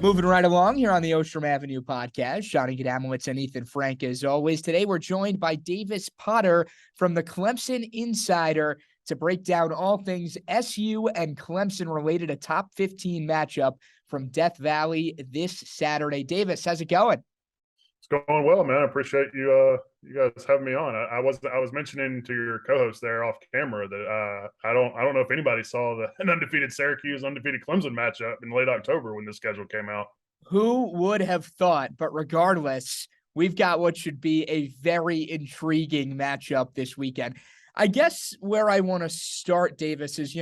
Moving right along here on the Ostrom Avenue podcast, Johnny Gadamowitz and Ethan Frank as always. Today we're joined by Davis Potter from the Clemson Insider to break down all things SU and Clemson related, a top 15 matchup from Death Valley this Saturday. Davis, how's it going? It's going well, man. I appreciate you guys having me on. I was mentioning to your co-host there off camera that I don't know if anybody saw an undefeated Syracuse undefeated Clemson matchup in late October when the schedule came out. Who would have thought? But regardless, we've got what should be a very intriguing matchup this weekend. I guess where I want to start, Davis, is,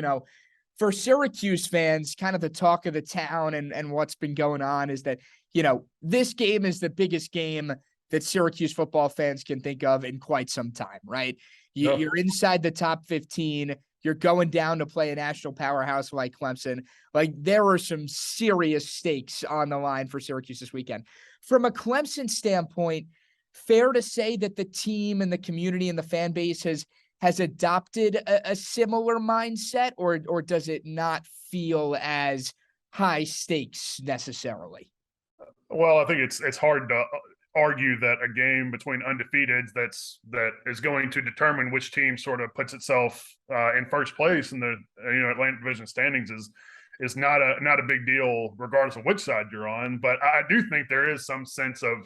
for Syracuse fans, kind of the talk of the town and what's been going on is that, this game is the biggest game that Syracuse football fans can think of in quite some time, right? You're inside the top 15. You're going down to play a national powerhouse like Clemson. Like, there are some serious stakes on the line for Syracuse this weekend. From a Clemson standpoint, fair to say that the team and the community and the fan base has adopted a similar mindset, or does it not feel as high stakes necessarily? Well, I think it's hard to argue that a game between undefeateds that is going to determine which team sort of puts itself in first place in the Atlantic Division standings is not a big deal regardless of which side you're on. But I do think there is some sense of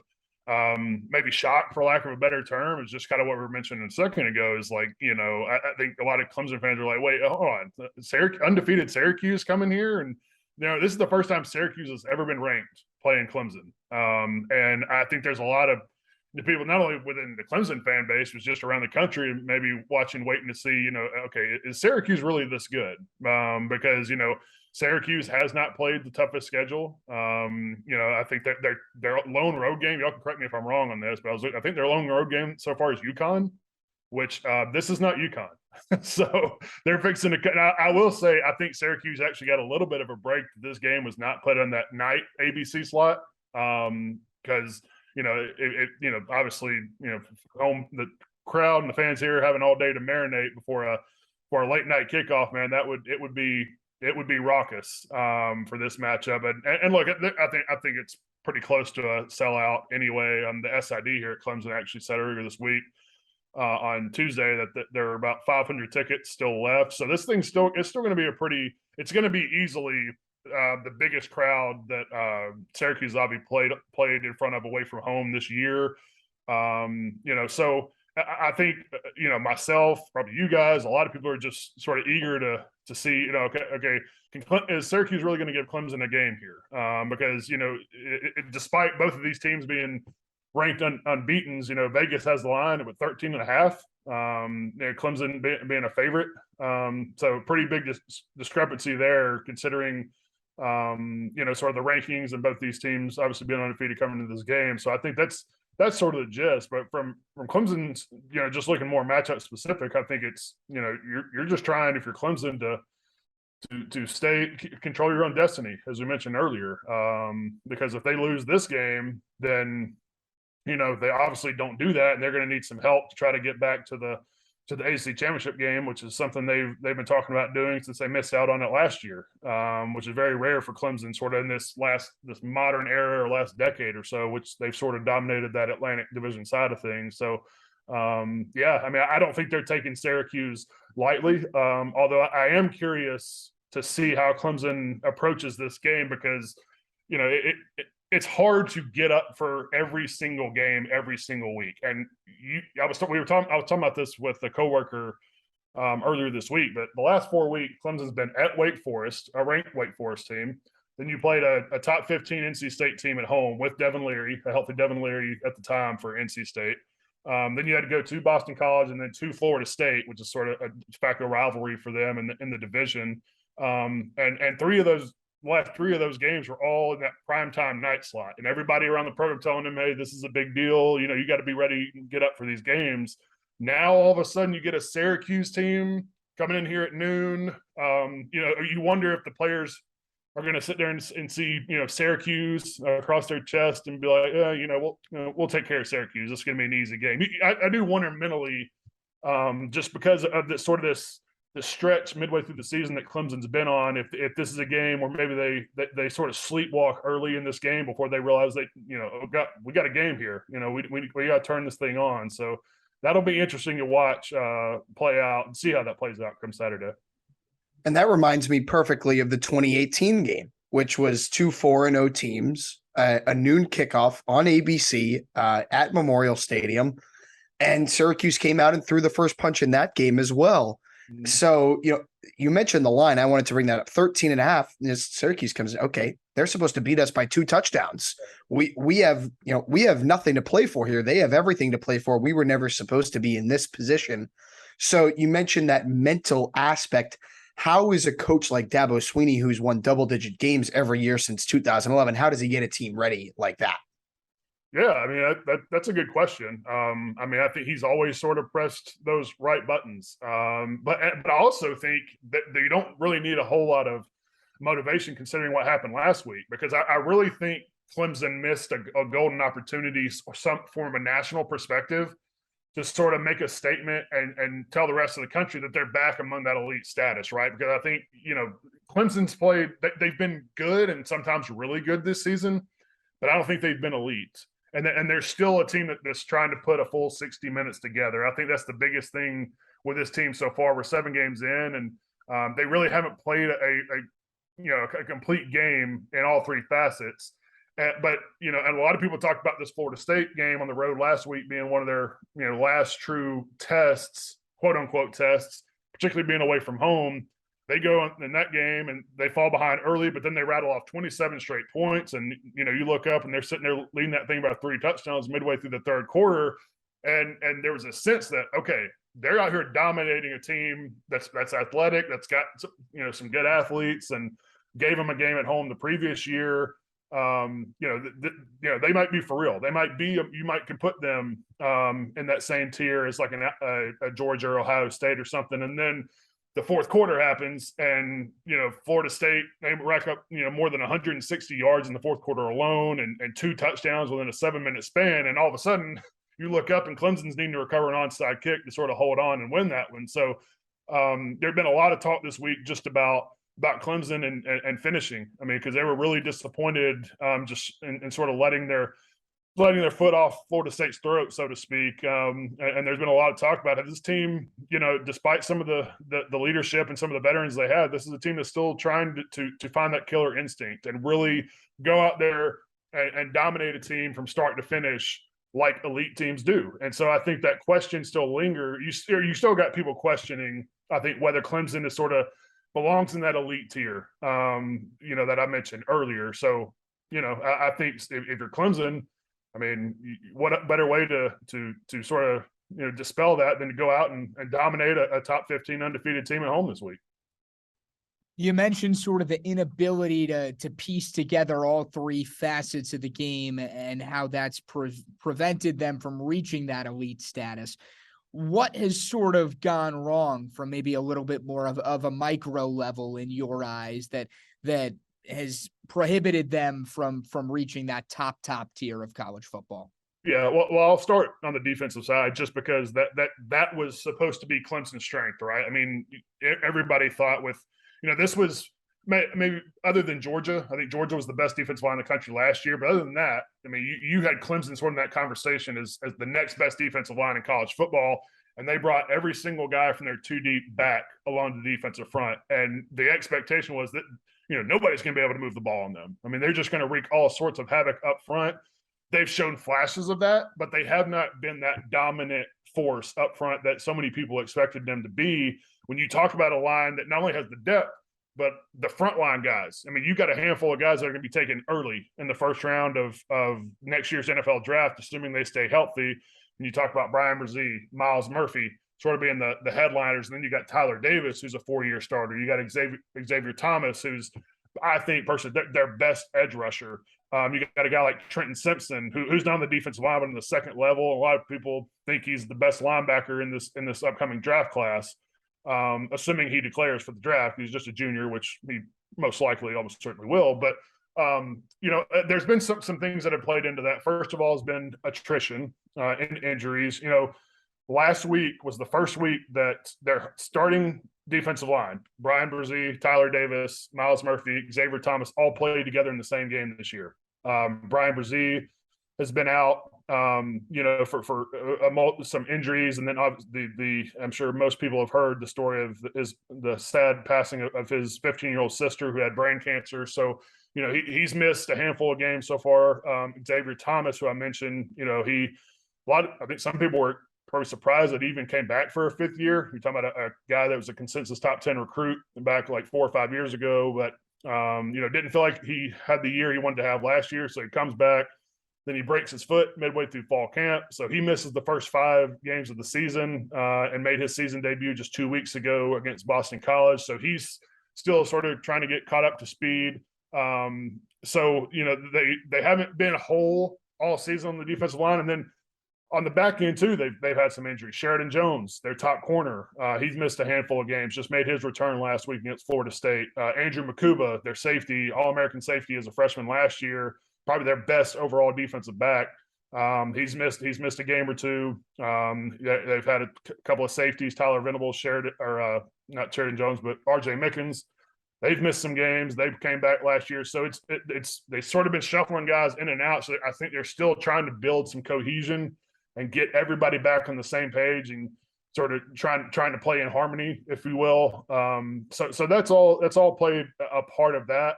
maybe shock, for lack of a better term. It's just kind of what we were mentioning a second ago. Is like, I think a lot of Clemson fans are like, wait, hold on, undefeated Syracuse coming here, and this is the first time Syracuse has ever been ranked playing Clemson. And I think there's a lot of the people, not only within the Clemson fan base, but just around the country, maybe waiting to see, okay, is Syracuse really this good? Because, Syracuse has not played the toughest schedule. I think that their lone road game, y'all can correct me if I'm wrong on this, but I think their lone road game so far is UConn, which this is not UConn. So they're fixing to. I will say, I think Syracuse actually got a little bit of a break. This game was not put on that night ABC slot because obviously home the crowd and the fans here having all day to marinate before a late night kickoff. Man, it would be raucous for this matchup. And look, I think it's pretty close to a sellout anyway. The SID here at Clemson actually said earlier this week on Tuesday that there are about 500 tickets still left. So this thing's still going to be it's going to be easily the biggest crowd that Syracuse obviously played in front of away from home this year. So I think, myself, probably you guys, a lot of people are just sort of eager to see, okay, is Syracuse really going to give Clemson a game here? Because, despite both of these teams being ranked unbeaten, Vegas has the line at 13.5. Clemson being a favorite. So pretty big discrepancy there, considering, sort of the rankings and both these teams obviously being undefeated coming into this game. So I think that's sort of the gist. But from Clemson's, just looking more matchup specific, I think it's, you're just trying, if you're Clemson, to control your own destiny, as we mentioned earlier. Because if they lose this game, then they obviously don't do that, and they're going to need some help to try to get back to the ACC championship game, which is something they've been talking about doing since they missed out on it last year, which is very rare for Clemson, sort of in this modern era or last decade or so, which they've sort of dominated that Atlantic Division side of things. So, I don't think they're taking Syracuse lightly, although I am curious to see how Clemson approaches this game, because it's hard to get up for every single game every single week. And I was talking about this with a coworker earlier this week, but the last 4 weeks, Clemson's been at Wake Forest, a ranked Wake Forest team. Then you played a top 15 NC State team at home with Devin Leary, a healthy Devin Leary at the time for NC State. Then you had to go to Boston College and then to Florida State, which is sort of a de facto rivalry for them in the division. And last 3 of those games were all in that primetime night slot, and everybody around the program telling them, hey, this is a big deal. You got to be ready to get up for these games. Now, all of a sudden, you get a Syracuse team coming in here at noon. You wonder if the players are going to sit there and see, Syracuse across their chest and be like, we'll take care of Syracuse. It's going to be an easy game. I do wonder mentally, just because of this the stretch midway through the season that Clemson's been on, if this is a game where maybe they sort of sleepwalk early in this game before they realize we got a game here. We got to turn this thing on. So that'll be interesting to watch play out and see how that plays out come Saturday. And that reminds me perfectly of the 2018 game, which was 2 4-0 teams, a noon kickoff on ABC at Memorial Stadium. And Syracuse came out and threw the first punch in that game as well. Mm-hmm. So, you mentioned the line. I wanted to bring that up. 13.5. Syracuse comes in. Okay, they're supposed to beat us by 2 touchdowns. We have nothing to play for here. They have everything to play for. We were never supposed to be in this position. So you mentioned that mental aspect. How is a coach like Dabo Swinney, who's won double-digit games every year since 2011, how does he get a team ready like that? Yeah, I mean, that's a good question. I think he's always sort of pressed those right buttons. But I also think that you don't really need a whole lot of motivation considering what happened last week, because I really think Clemson missed a golden opportunity or some form of a national perspective to sort of make a statement and tell the rest of the country that they're back among that elite status, right? Because I think, Clemson's played, they've been good and sometimes really good this season, but I don't think they've been elite. And there's still a team that's trying to put a full 60 minutes together. I think that's the biggest thing with this team so far. We're 7 games in, and they really haven't played a complete game in all 3 facets. But and a lot of people talked about this Florida State game on the road last week being one of their last true tests, quote unquote tests, particularly being away from home. They go in that game and they fall behind early, but then they rattle off 27 straight points. And, you look up and they're sitting there leading that thing by 3 touchdowns midway through the third quarter. And there was a sense that, okay, they're out here dominating a team that's athletic, that's got, some good athletes, and gave them a game at home the previous year. They might be for real. They might be, you might can put them in that same tier as like a Georgia or Ohio State or something. And then the fourth quarter happens and, Florida State, they rack up, more than 160 yards in the fourth quarter alone and 2 touchdowns within a 7-minute span. And all of a sudden you look up and Clemson's needing to recover an onside kick to sort of hold on and win that one. So there'd been a lot of talk this week just about Clemson and finishing. I mean, because they were really disappointed just in sort of letting their foot off Florida State's throat, so to speak. And there's been a lot of talk about it. This team, despite some of the leadership and some of the veterans they had, this is a team that's still trying to find that killer instinct and really go out there and dominate a team from start to finish like elite teams do. And so I think that question still lingers. You still got people questioning, I think, whether Clemson is sort of belongs in that elite tier, that I mentioned earlier. So, I think if you're Clemson, I mean, what a better way to sort of dispel that than to go out and dominate a top 15 undefeated team at home this week. You mentioned sort of the inability to piece together all 3 facets of the game and how that's prevented them from reaching that elite status. What has sort of gone wrong from maybe a little bit more of a micro level in your eyes that has prohibited them from reaching that top tier of college football? Yeah, well, I'll start on the defensive side just because that was supposed to be Clemson's strength, right? I mean, everybody thought with, this was maybe other than Georgia. I think Georgia was the best defensive line in the country last year. But other than that, I mean, you had Clemson sort of in that conversation as the next best defensive line in college football. And they brought every single guy from their 2 deep back along the defensive front. And the expectation was that, nobody's going to be able to move the ball on them. I mean, they're just going to wreak all sorts of havoc up front. They've shown flashes of that, but they have not been that dominant force up front that so many people expected them to be. When you talk about a line that not only has the depth, but the frontline guys, I mean, you got a handful of guys that are going to be taken early in the first round of next year's NFL draft, assuming they stay healthy. When you talk about Brian Brzee, Miles Murphy, sort of being the headliners, and then you got Tyler Davis, who's a 4-year starter. You got Xavier Thomas, who's, I think, personally, their best edge rusher. You got a guy like Trenton Simpson, who's not on the defensive line, but in the second level. A lot of people think he's the best linebacker in this upcoming draft class. Assuming he declares for the draft. He's just a junior, which he most likely almost certainly will. But, there's been some things that have played into that. First of all has been attrition and injuries. Last week was the first week that their starting defensive line. Brian Brzee, Tyler Davis, Miles Murphy, Xavier Thomas all played together in the same game this year. Brian Brzee has been out, for some injuries, and then obviously I'm sure most people have heard the story of the sad passing of his 15-year-old sister who had brain cancer. So, he's missed a handful of games so far. Xavier Thomas, who I mentioned, I think some people were probably surprised that he even came back for a fifth year. You're talking about a guy that was a consensus top 10 recruit back like 4 or 5 years ago, but didn't feel like he had the year he wanted to have last year. So he comes back, then he breaks his foot midway through fall camp. So he misses the first 5 games of the season and made his season debut just 2 weeks ago against Boston College. So he's still sort of trying to get caught up to speed. They haven't been whole all season on the defensive line. And then on the back end too, they've had some injuries. Sheridan Jones, their top corner, he's missed a handful of games, just made his return last week against Florida State. Andrew Makuba, their safety, All-American safety as a freshman last year, probably their best overall defensive back. He's missed a game or 2. They've had a couple of safeties, Tyler Venables, not Sheridan Jones, but RJ Mickens. They've missed some games. They came back last year. So they've sort of been shuffling guys in and out. So I think they're still trying to build some cohesion and get everybody back on the same page and sort of trying to play in harmony, if you will. So that's all played a part of that.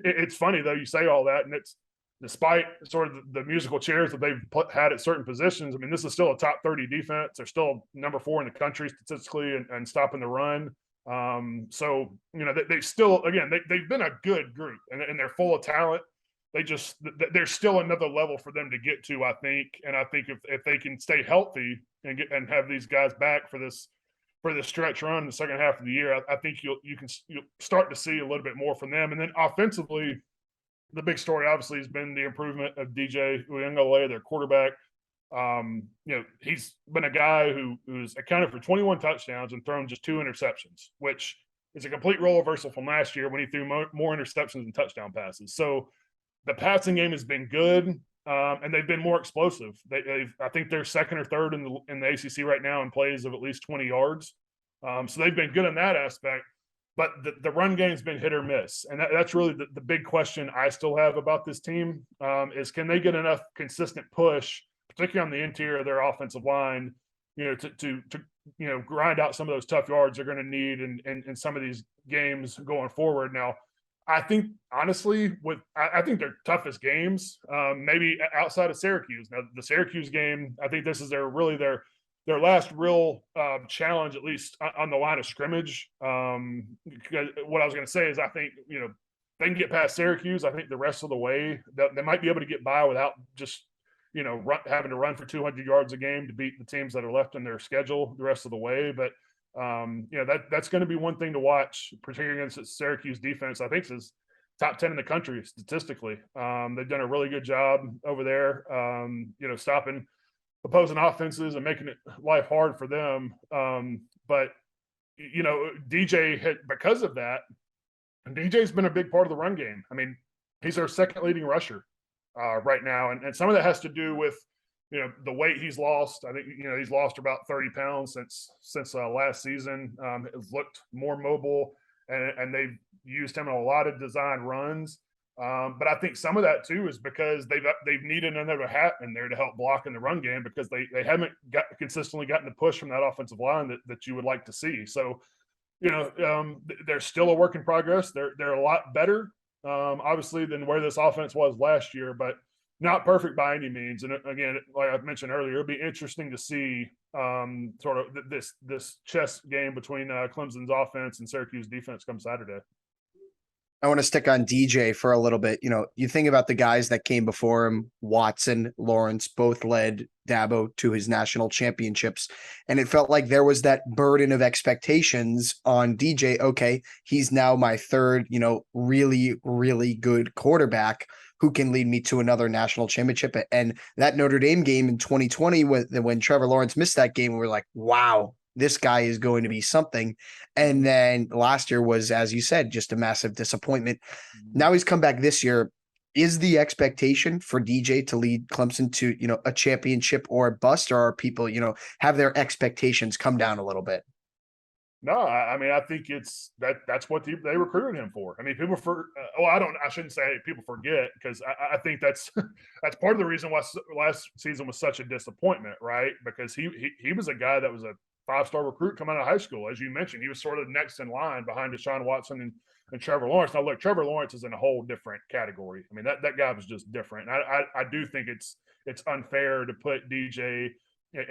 It's funny though, you say all that, and it's despite sort of the musical chairs that they've had at certain positions. I mean, this is still a top 30 defense. They're still number 4 in the country statistically and stopping the run. They've still, again, they've been a good group and they're full of talent. There's still another level for them to get to, I think. And I think if they can stay healthy and have these guys back for this stretch run in the second half of the year, I think you'll start to see a little bit more from them. And then offensively, the big story obviously has been the improvement of DJ Uiagalelei, their quarterback. He's been a guy who's accounted for 21 touchdowns and thrown just 2 interceptions, which is a complete role reversal from last year when he threw more interceptions than touchdown passes. So the passing game has been good, and they've been more explosive. I think they're second or third in the ACC right now in plays of at least 20 yards. So they've been good in that aspect. But the run game's been hit or miss, and that's really the big question I still have about this team is can they get enough consistent push, particularly on the interior of their offensive line, to grind out some of those tough yards they're going to need in some of these games going forward. Now, I think honestly, I think their toughest games, maybe outside of Syracuse. Now, the Syracuse game, I think this is their last real challenge, at least on the line of scrimmage. Because what I was going to say is, I think they can get past Syracuse. I think the rest of the way they might be able to get by without just having to run for 200 yards a game to beat the teams that are left in their schedule the rest of the way. But that's going to be one thing to watch, particularly against the Syracuse defense. I think it's top 10 in the country statistically. They've done a really good job over there, stopping opposing offenses and making it life hard for them. But DJ had, because of that, and DJ's been a big part of the run game. I mean, he's our second leading rusher right now. And some of that has to do with, the weight he's lost. I think, he's lost about 30 pounds since last season. Has looked more mobile, and they've used him in a lot of design runs. But I think some of that too is because they've needed another hat in there to help block in the run game, because they haven't consistently gotten the push from that offensive line that you would like to see. So, they're still a work in progress. They're a lot better, obviously, than where this offense was last year, but not perfect by any means. And again, like I mentioned earlier, it'll be interesting to see sort of this chess game between Clemson's offense and Syracuse defense come Saturday. I want to stick on DJ for a little bit. You think about the guys that came before him, Watson, Lawrence, both led Dabo to his national championships. And it felt like there was that burden of expectations on DJ. Okay, he's now my third, really, really good quarterback who can lead me to another national championship. And that Notre Dame game in 2020, when Trevor Lawrence missed that game, we were like, wow, this guy is going to be something. And then last year was, as you said, just a massive disappointment. Now he's come back this year. Is the expectation for DJ to lead Clemson to, a championship or a bust, or are people, have their expectations come down a little bit? No, I mean, I think that's what they recruited him for. I mean, I shouldn't say people forget, because I think that's that's part of the reason why last season was such a disappointment, right? Because he was a guy that was a 5-star recruit coming out of high school. As you mentioned, he was sort of next in line behind Deshaun Watson and Trevor Lawrence. Now, look, Trevor Lawrence is in a whole different category. I mean, that guy was just different. And I do think it's unfair to put DJ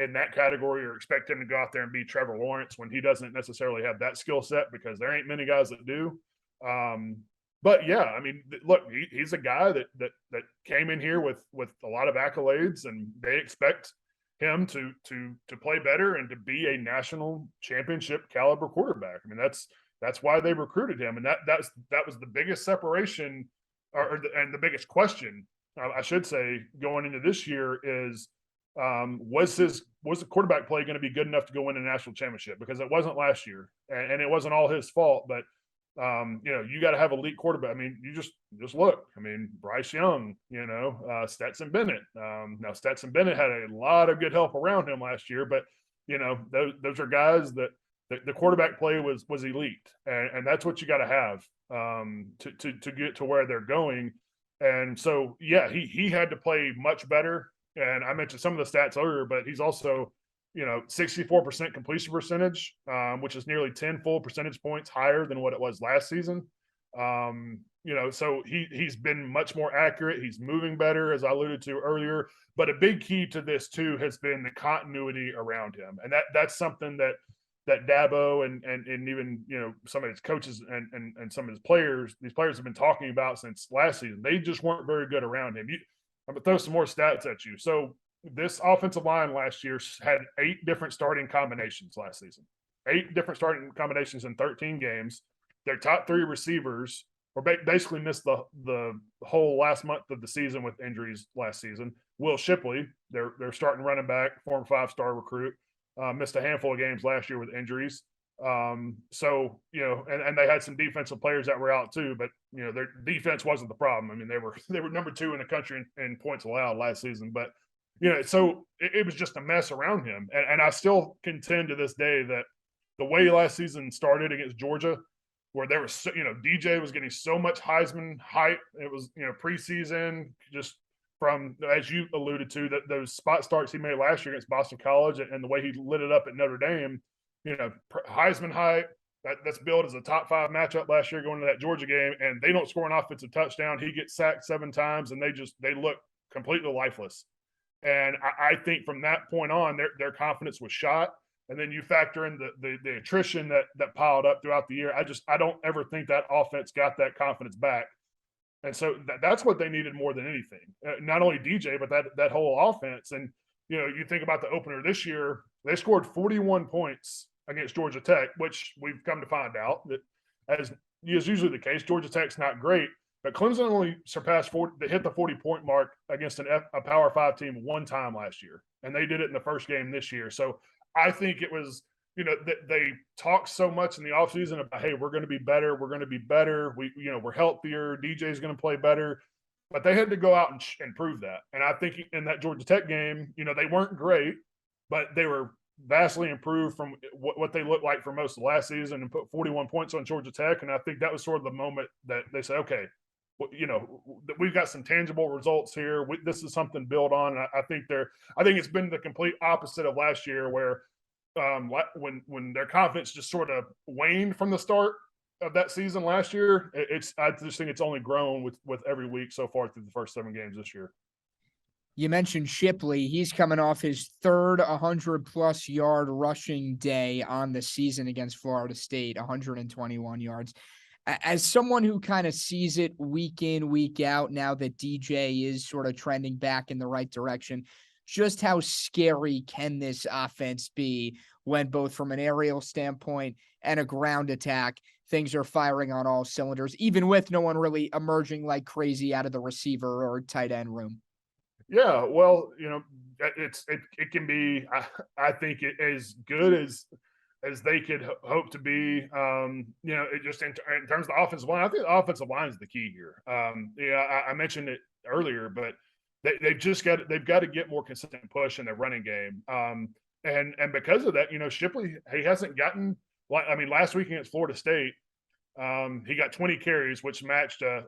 in that category or expect him to go out there and be Trevor Lawrence when he doesn't necessarily have that skill set, because there ain't many guys that do. But yeah, I mean, look, he's a guy that came in here with a lot of accolades, and they expect him to play better and to be a national championship caliber quarterback. I mean, that's why they recruited him, and that was the biggest separation, and the biggest question, I should say, going into this year is, was the quarterback play going to be good enough to go win a national championship? Because it wasn't last year, and it wasn't all his fault. But you got to have elite quarterback. I mean, you just look. I mean, Bryce Young, Stetson Bennett. Now Stetson Bennett had a lot of good help around him last year, but those are guys that the quarterback play was elite, and that's what you got to have to get to where they're going. And so, yeah, he had to play much better. And I mentioned some of the stats earlier, but he's also, 64% completion percentage, which is nearly 10 full percentage points higher than what it was last season. So he's been much more accurate. He's moving better, as I alluded to earlier. But a big key to this too has been the continuity around him, and that's something that Dabo and even some of his coaches and some of his players, these players have been talking about since last season. They just weren't very good around him. I'm gonna throw some more stats at you. So this offensive line last year had 8 different starting combinations last season. 8 different starting combinations in 13 games. Their top 3 receivers basically missed the whole last month of the season with injuries last season. Will Shipley, their starting running back, former 5-star recruit, missed a handful of games last year with injuries. And they had some defensive players that were out too, but their defense wasn't the problem. I mean, they were number 2 in the country in points allowed last season, but so it was just a mess around him. And I still contend to this day that the way last season started against Georgia, where there was DJ was getting so much Heisman hype, it was preseason, just from, as you alluded to, that those spot starts he made last year against Boston College and the way he lit it up at Notre Dame. Heisman hype, that's billed as a top 5 matchup last year going into that Georgia game, and they don't score an offensive touchdown. He gets sacked 7 times, and they look completely lifeless. And I think from that point on, their confidence was shot. And then you factor in the attrition that piled up throughout the year. I don't ever think that offense got that confidence back. And so that's what they needed more than anything. Not only DJ, but that whole offense. And you think about the opener this year, they scored 41 points against Georgia Tech, which we've come to find out that, as is usually the case, Georgia Tech's not great, but Clemson only surpassed hit the 40-point mark against a Power 5 team one time last year, and they did it in the first game this year. So I think it was, they talked so much in the offseason about, hey, we're going to be better, we're healthier, DJ's going to play better, but they had to go out and prove that. And I think in that Georgia Tech game, they weren't great, but they were vastly improved from what they looked like for most of last season, and put 41 points on Georgia Tech. And I think that was sort of the moment that they said, okay, we've got some tangible results here. This is something to build on. And I think it's been the complete opposite of last year, where when their confidence just sort of waned from the start of that season last year. I just think it's only grown with every week so far through the first 7 games this year. You mentioned Shipley. He's coming off his 3rd 100-plus yard rushing day on the season against Florida State, 121 yards. As someone who kind of sees it week in, week out, now that DJ is sort of trending back in the right direction, just how scary can this offense be when both from an aerial standpoint and a ground attack, things are firing on all cylinders, even with no one really emerging like crazy out of the receiver or tight end room? Yeah, well, it can be, I think, as good as they could hope to be. It just in terms of the offensive line, I think the offensive line is the key here. I mentioned it earlier, but they've got to get more consistent push in their running game. And because of that, Shipley, he hasn't gotten last week against Florida State, he got 20 carries, which matched a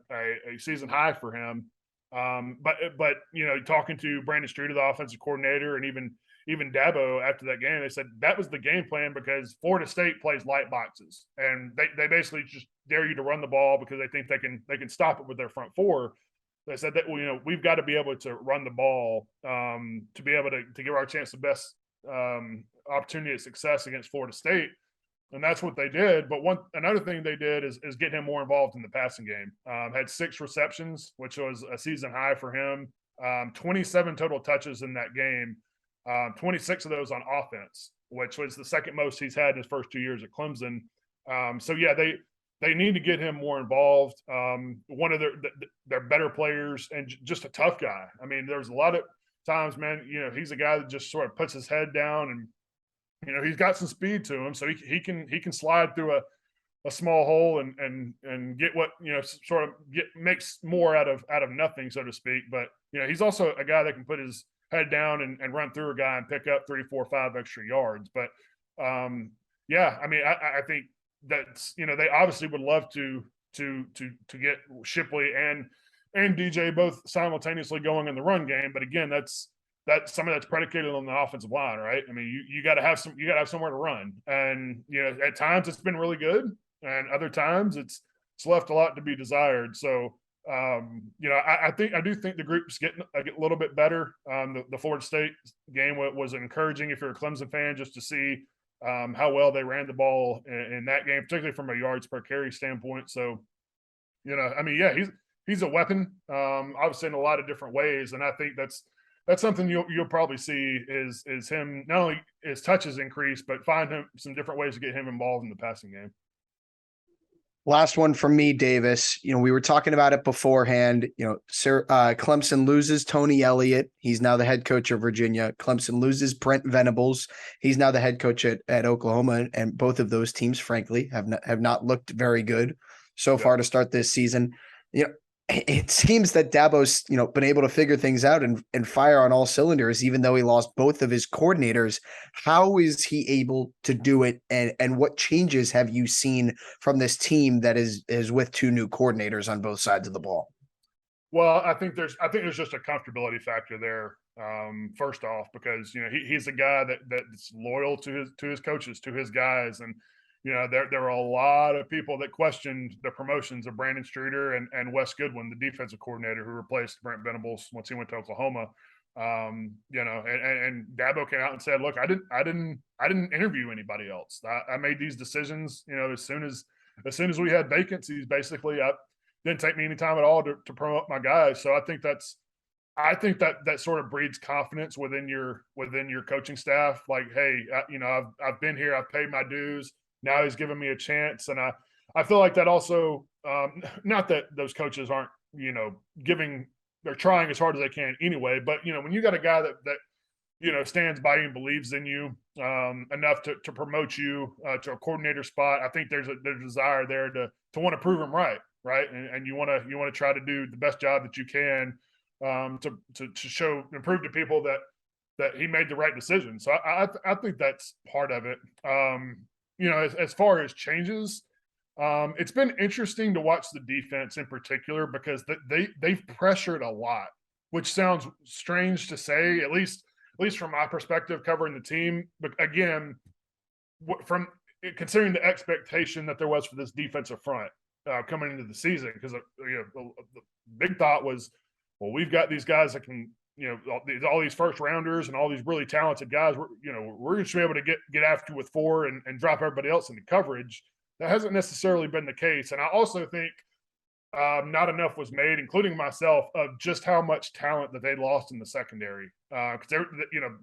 season high for him. But talking to Brandon Streeter, the offensive coordinator, and even Dabo after that game, they said that was the game plan because Florida State plays light boxes, and they basically just dare you to run the ball because they think they can stop it with their front four. They said that we've got to be able to run the ball to be able to give our chance the best opportunity at success against Florida State. And that's what they did. But another thing they did is get him more involved in the passing game. Had 6 receptions, which was a season high for him. 27 total touches in that game. 26 of those on offense, which was the second most he's had in his first 2 years at Clemson. They need to get him more involved. One of their better players and just a tough guy. I mean, there's a lot of times, man, he's a guy that just sort of puts his head down and he's got some speed to him, so he can slide through a small hole and get what makes more out of nothing, so to speak. But he's also a guy that can put his head down and run through a guy and pick up 3, 4, 5 extra yards. But I think that's they obviously would love to get Shipley and DJ both simultaneously going in the run game. But again, that's some of that's predicated on the offensive line, right? I mean, you got to have somewhere to run, and at times it's been really good, and other times it's left a lot to be desired. So, I do think the group's getting a little bit better. The Florida State game was encouraging if you're a Clemson fan, just to see how well they ran the ball in that game, particularly from a yards per carry standpoint. So, he's a weapon, obviously in a lot of different ways, and I think that's something you'll probably see is him not only his touches increase, but find him some different ways to get him involved in the passing game. Last one from me, Davis. We were talking about it beforehand. Clemson loses Tony Elliott. He's now the head coach of Virginia. Clemson loses Brent Venables. He's now the head coach at Oklahoma. And both of those teams, frankly, have not looked very good so far to start this season. It seems that Dabo's, been able to figure things out and fire on all cylinders, even though he lost both of his coordinators. How is he able to do it? And what changes have you seen from this team that is with 2 new coordinators on both sides of the ball? Well, I think there's just a comfortability factor there. First off, because he's a guy that's loyal to his coaches, to his guys, and there were a lot of people that questioned the promotions of Brandon Streeter and Wes Goodwin, the defensive coordinator who replaced Brent Venables once he went to Oklahoma. And Dabo came out and said, "Look, I didn't interview anybody else. I made these decisions, as soon as we had vacancies. Basically, I didn't take me any time at all to promote my guys. So I think that sort of breeds confidence within your coaching staff. Like, hey, I've been here, I've paid my dues. Now he's giving me a chance. And I feel like that also, not that those coaches aren't, they're trying as hard as they can anyway, but, when you got a guy that stands by you and believes in you enough to promote you to a coordinator spot, I think there's a desire there to want to prove him right. And you want to try to do the best job that you can to show and prove to people that he made the right decision. So I think that's part of it. As far as changes, it's been interesting to watch the defense in particular because they've pressured a lot, which sounds strange to say, at least from my perspective covering the team. But again, from considering the expectation that there was for this defensive front coming into the season, because the big thought was, well, we've got these guys that can, all these first rounders and all these really talented guys, we're going to be able to get after you with 4 and drop everybody else into coverage. That hasn't necessarily been the case. And I also think not enough was made, including myself, of just how much talent that they lost in the secondary. Because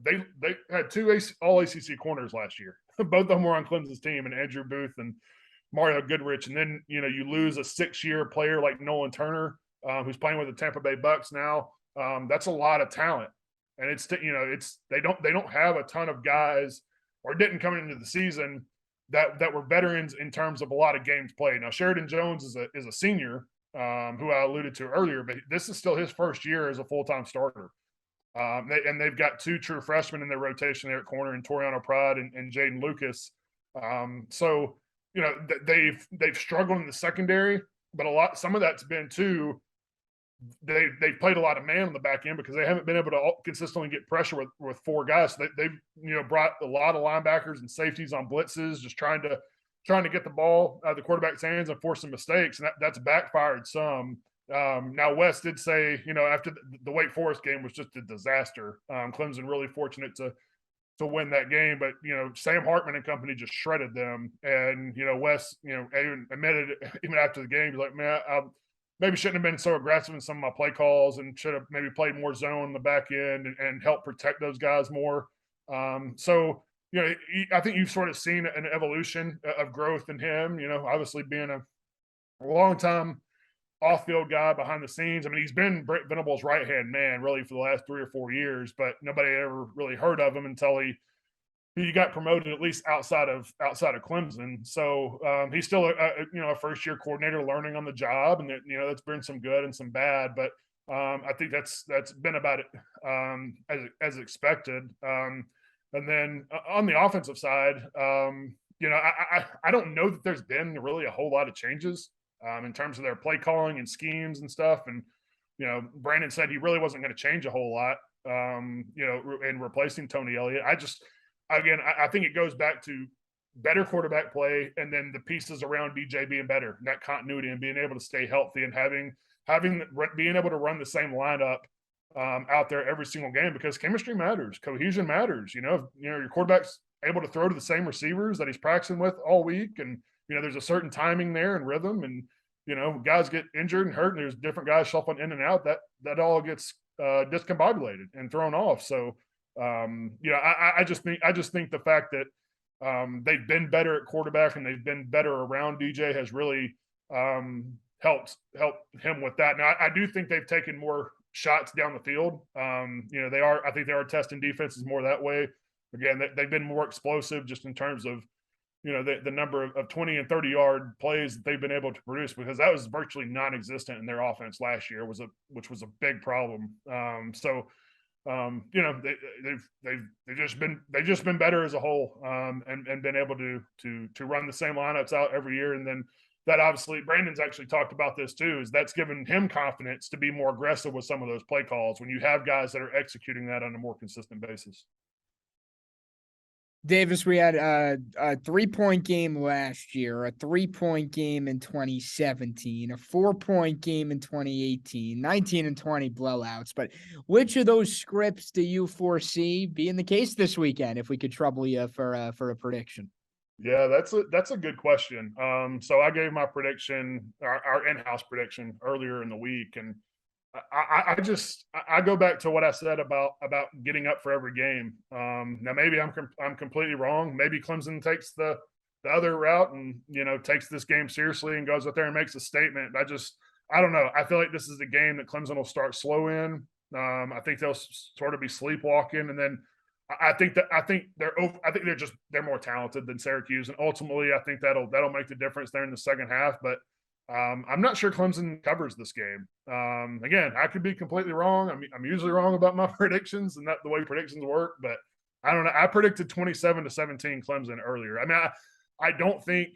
they had 2 all ACC corners last year. Both of them were on Clemson's team, and Andrew Booth and Mario Goodrich. And then, you lose a 6-year player like Nolan Turner, who's playing with the Tampa Bay Bucks now. That's a lot of talent, and they don't have a ton of guys, or didn't come into the season that were veterans in terms of a lot of games played. Now Sheridan Jones is a senior, who I alluded to earlier, but this is still his first year as a full-time starter. They've got 2 true freshmen in their rotation there at corner, and Toriano Pride and Jaden Lucas. So they've struggled in the secondary, but some of that's been too. They've played a lot of man on the back end because they haven't been able to consistently get pressure with four guys. So they've brought a lot of linebackers and safeties on blitzes, just trying to get the ball out of the quarterback's hands and force some mistakes, and that's backfired some. Now Wes did say, after the Wake Forest game was just a disaster. Clemson really fortunate to win that game, but Sam Hartman and company just shredded them. And Wes, even admitted even after the game, he's like, man, I maybe shouldn't have been so aggressive in some of my play calls and should have maybe played more zone in the back end and help protect those guys more. So I think you've sort of seen an evolution of growth in him. Obviously being a long time off-field guy behind the scenes. I mean, he's been Brent Venables' right-hand man really for the last 3 or 4 years, but nobody ever really heard of him until he got promoted, at least outside of Clemson. So he's still a first-year coordinator learning on the job, and that's been some good and some bad, but I think that's been about it as expected. And then on the offensive side, I don't know that there's been really a whole lot of changes in terms of their play calling and schemes and stuff. And, Brandon said he really wasn't going to change a whole lot, in replacing Tony Elliott. I think it goes back to better quarterback play and then the pieces around DJ being better, and that continuity and being able to stay healthy and being able to run the same lineup out there every single game, because chemistry matters, cohesion matters. Your quarterback's able to throw to the same receivers that he's practicing with all week, and there's a certain timing there and rhythm, and guys get injured and hurt, and there's different guys shuffling in and out. That all gets discombobulated and thrown off. So I just think the fact that they've been better at quarterback and they've been better around DJ has really helped him with that. Now I do think they've taken more shots down the field. I think they are testing defenses more that way. Again, they've been more explosive just in terms of the number of 20 and 30-yard plays that they've been able to produce, because that was virtually non-existent in their offense last year, which was a big problem. They've just been better as a whole, and been able to run the same lineups out every year. And then that obviously Brandon's actually talked about this too, is that's given him confidence to be more aggressive with some of those play calls when you have guys that are executing that on a more consistent basis. Davis, we had a 3-point game last year, a 3-point game in 2017, a 4-point game in 2018, 19 and 20 blowouts. But which of those scripts do you foresee being the case this weekend, if we could trouble you for a prediction? Yeah, that's a good question. So I gave my prediction, our in-house prediction, earlier in the week, and I go back to what I said about getting up for every game. Now maybe I'm completely wrong. Maybe Clemson takes the other route and takes this game seriously and goes out there and makes a statement. I don't know. I feel like this is a game that Clemson will start slow in. I think they'll sort of be sleepwalking, and then I think they're more talented than Syracuse, and ultimately I think that'll make the difference there in the second half. But I'm not sure Clemson covers this game. Again, I could be completely wrong. I'm usually wrong about my predictions and the way predictions work, but I don't know. I predicted 27-17 Clemson earlier. I mean, I don't think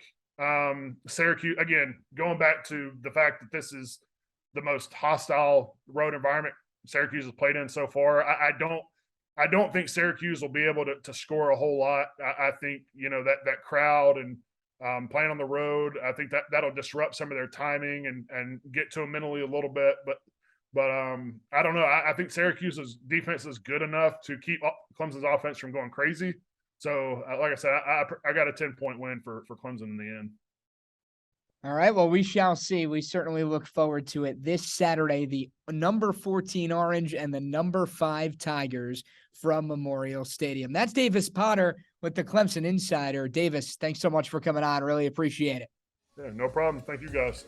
Syracuse, again, going back to the fact that this is the most hostile road environment Syracuse has played in so far, I don't think Syracuse will be able to score a whole lot. I think, that crowd and playing on the road, I think that'll disrupt some of their timing and get to them mentally a little bit. But I don't know. I think Syracuse's defense is good enough to keep Clemson's offense from going crazy. So, like I said, I got a 10-point win for Clemson in the end. All right. Well, we shall see. We certainly look forward to it this Saturday. The number 14 Orange and the number 5 Tigers from Memorial Stadium. That's Davis Potter with the Clemson Insider. Davis, thanks so much for coming on. Really appreciate it. Yeah, no problem. Thank you, guys.